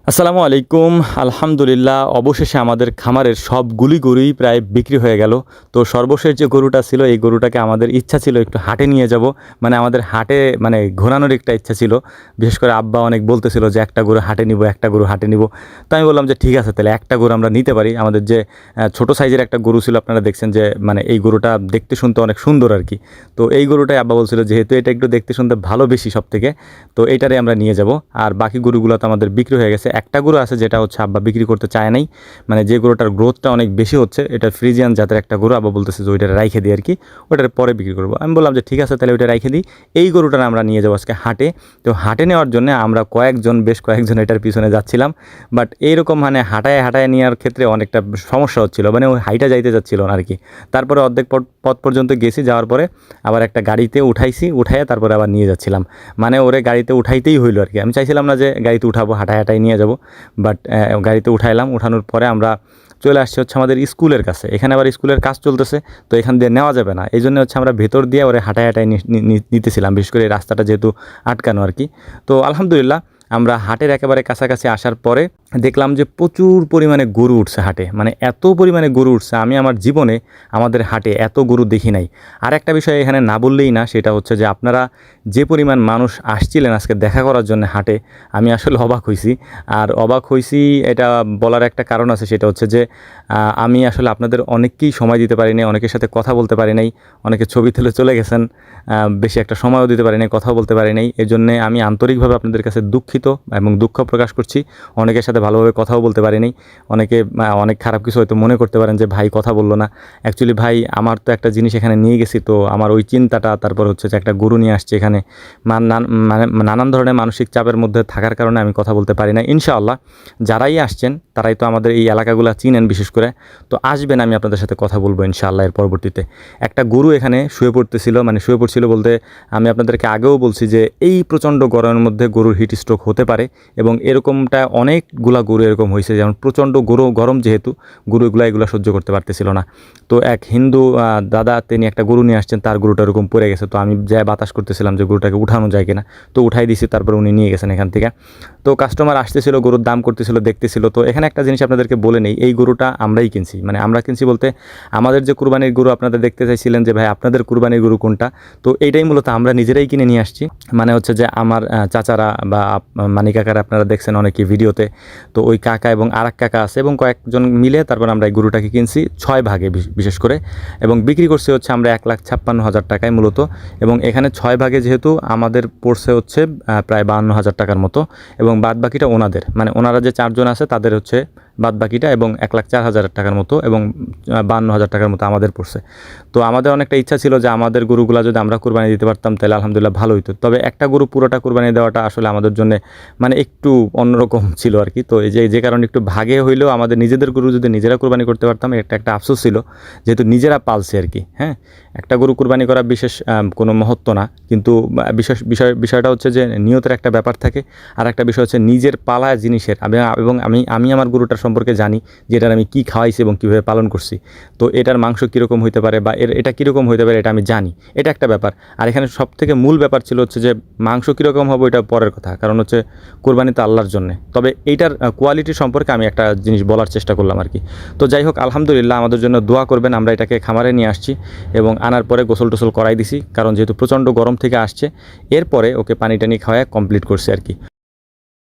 আসসালামু আলাইকুম। আলহামদুলিল্লাহ, অবশেষে আমাদের খামারের সবগুলি গরুই প্রায় বিক্রি হয়ে গেল। তো সর্বশেষ যে গরুটা ছিল, এই গরুটাকে আমাদের ইচ্ছা ছিল একটু হাটে নিয়ে যাব। মানে আমাদের হাটে ঘোরানোর একটা ইচ্ছা ছিল। বিশেষ করে আব্বা অনেক বলতেছিল যে একটা গরু হাটে নিব, একটা গরু হাটে নিব। তো আমি বললাম যে ঠিক আছে, তাহলে একটা গরু আমরা নিতে পারি। আমাদের যে ছোটো সাইজের একটা গরু ছিল, আপনারা দেখছেন যে এই গরুটা দেখতে শুনতে অনেক সুন্দর আর কি। তো এই গরুটাই আব্বা বলছিল যেহেতু এটা একটু দেখতে শুনতে ভালো বেশি সব থেকে, তো এইটারে আমরা নিয়ে যাব। আর বাকি গরুগুলো তো আমাদের বিক্রি হয়ে গেছে। একটা গরু আছে যেটা হচ্ছে আব্বা বিক্রি করতে চায় নাই, যে গরুটার গ্রোথটা অনেক বেশি হচ্ছে, এটা ফ্রিজিয়ান জাতের একটা গরু। আব্বা বলতেছে যে ওইটা রাইখে দিই আর কি, ওটার পরে বিক্রি করবো। আমি বললাম যে ঠিক আছে, তাহলে ওইটা রাইখে দিই। এই গরুটা আমরা নিয়ে যাবো আজকে হাটে। তো হাটে নেওয়ার জন্য আমরা বেশ কয়েকজন এটার পিছনে যাচ্ছিলাম। বাট এইরকম হাঁটায় হাঁটায় নেওয়ার ক্ষেত্রে অনেকটা সমস্যা হচ্ছিল, ওই হাইটা যাইতে যাচ্ছিল না আর কি। তারপরে অর্ধেক পথ পর্যন্ত গেছি, যাওয়ার পরে আবার একটা গাড়িতে উঠাইয়া তারপরে আবার নিয়ে যাচ্ছিলাম। ওরে গাড়িতে উঠাইতেই হইলো আর কি। আমি চাইছিলাম না যে গাড়িতে উঠাবো, হাঁটায় হাঁটায় নিয়ে যাব। বাট গাড়িতে উঠাইলাম। উঠানোর পরে আমরা চলে আসছি হচ্ছে আমাদের স্কুলের কাছে। এখানে আবার স্কুলের কাজ চলতেছে, তো এখান দিয়ে নেওয়া যাবে না। এই জন্য হচ্ছে আমরা ভেতর দিয়ে ওরে হাঁটায় হাঁটায় নিতেছিলাম, বিশেষ করে এই রাস্তাটা যেহেতু আটকানো আর কি। তো আলহামদুলিল্লাহ, আমরা হাটের একেবারে কাছাকাছি আসার পরে দেখলাম যে প্রচুর পরিমাণে গরু উঠছে হাটে। এত পরিমাণে গরু উঠছে, আমি আমার জীবনে আমাদের হাটে এত গরু দেখি নাই। আর একটা বিষয় এখানে না বললেই না, সেটা হচ্ছে যে আপনারা যে পরিমাণ মানুষ আসছিলেন আজকে দেখা করার জন্য হাটে, আমি আসলে অবাক হয়েছি। আর অবাক হয়েছি এটা বলার একটা কারণ আছে, সেটা হচ্ছে যে আমি আসলে আপনাদের অনেককেই সময় দিতে পারি নাই, অনেকের সাথে কথা বলতে পারি নাই। অনেকে ছবি তুলে চলে গেছেন, বেশি একটা সময়ও দিতে পারি নাই, কথাও বলতে পারি নাই। এই জন্যে আমি আন্তরিকভাবে আপনাদের কাছে দুঃখিত এবং দুঃখ প্রকাশ করছি। অনেকের সাথে ভালোভাবে কথাও বলতে পারি নাই। অনেকে অনেক খারাপ কিছু হয়তো মনে করতে পারেন যে ভাই কথা বললো না। অ্যাকচুয়ালি ভাই, আমার তো একটা জিনিস এখানে নিয়ে গেছি, তো আমার ওই চিন্তাটা, তারপর হচ্ছে যে একটা গরু নিয়ে আসছে এখানে, নানান ধরনের মানসিক চাপের মধ্যে থাকার কারণে আমি কথা বলতে পারি না। ইনশাআল্লাহ যারাই আসছেন তারাই তো আমাদের এই এলাকাগুলো চিনেন বিশেষ করে, তো আসবেন, আমি আপনাদের সাথে কথা বলবো ইনশাআল্লাহ এর পরবর্তীতে। একটা গরু এখানে শুয়ে পড়ছিল বলতে আমি আপনাদেরকে আগেও বলছি যে এই প্রচণ্ড গরমের মধ্যে গরুর হিট স্ট্রোক হতে পারে, এবং এরকমটা অনেকগুলা গরু এরকম হয়েছে। যেমন প্রচণ্ড গরম যেহেতু এগুলো সহ্য করতে পারতেছিল না। তো এক হিন্দু দাদা, তিনি একটা গরু নিয়ে আসছেন, তার গরুটা এরকম পড়ে গেছে। তো আমি যাই বাতাস করতেছিলাম যে গরুটাকে উঠানো যায় কিনা, তো উঠাই দিছি। তারপর উনি নিয়ে গেছেন এখান থেকে। তো কাস্টমার আসতেছিল, গরুর দাম করতেছিল, দেখতেছিল। তো এখানে একটা জিনিস আপনাদেরকে বলে নেই, এই গরুটা আমরাই কিনছি। আমরা কিনছি বলতে আমাদের যে কুরবানির গরু আপনারা দেখতে চাইছিলেন যে ভাই আপনাদের কুরবানির গরু কোনটা, তো এইটাই মূলত আমরা নিজেরাই কিনে নিয়ে আসছি। হচ্ছে যে আমার চাচারা বা মানি কাকারা আপনারা দেখছেন অনেকে ভিডিওতে, তো ওই কাকা এবং আর এক কাকা আছে এবং কয়েকজন মিলে তারপর আমরা এই গরুটাকে কিনছি 6 ভাগে বিশেষ করে, এবং বিক্রি করছি হচ্ছে আমরা 1,56,000 টাকায় মূলত। এবং এখানে 6 ভাগে যেহেতু আমাদের পড়ছে হচ্ছে প্রায় 52,000 টাকার মতো, এবং বাদ বাকিটা ওনাদের, ওনারা যে 4 জন আছে তাদের হচ্ছে বাদ বাকিটা, এবং 1,04,000 টাকার মতো, এবং 52,000 টাকার মতো আমাদের পড়ছে। তো আমাদের অনেকটা ইচ্ছা ছিল যে আমাদের গরুগুলো যদি আমরা কুরবানি দিতে পারতাম তাহলে আলহামদুলিল্লাহ ভালো হতো। তবে একটা গরু পুরোটা কুরবানি দেওয়াটা আসলে আমাদের জন্য একটু অন্যরকম ছিল আর কি। তো যে কারণে একটু ভাগে হইলেও আমাদের নিজেদের গরু যদি নিজেরা কুরবানি করতে পারতাম, একটা আফসোস ছিল, যেহেতু নিজেরা পালছে আর কি। হ্যাঁ, একটা গরু কুরবানি করা বিশেষ কোনো মহত্ব না, কিন্তু বিষয়টা হচ্ছে যে নিয়তের একটা ব্যাপার থাকে। আর একটা বিষয় হচ্ছে নিজের পালা জিনিসের, এবং আমি আমার গরুটার সম্পর্কে জানি যে এটার আমি কী খাওয়াইছি এবং কীভাবে পালন করছি। তো এটার মাংস কীরকম হইতে পারে বা এটা কীরকম হইতে পারে এটা আমি জানি, এটা একটা ব্যাপার। আর এখানে সবথেকে মূল ব্যাপার ছিল হচ্ছে যে মাংস কীরকম হবে এটা পরের কথা, কারণ হচ্ছে কোরবানি তো আল্লাহর জন্যে। তবে এইটার কোয়ালিটি সম্পর্কে আমি একটা জিনিস বলার চেষ্টা করলাম আর কি। তো যাই হোক, আলহামদুলিল্লাহ আমাদের জন্য দোয়া করবেন। আমরা এটাকে খামারে নিয়ে আসছি এবং আনার পরে গোসল টোসল করাই দিছি, কারণ যেহেতু প্রচণ্ড গরম থেকে আসছে। এরপরে ওকে পানি টানি খাওয়ায় কমপ্লিট করছে আর কি।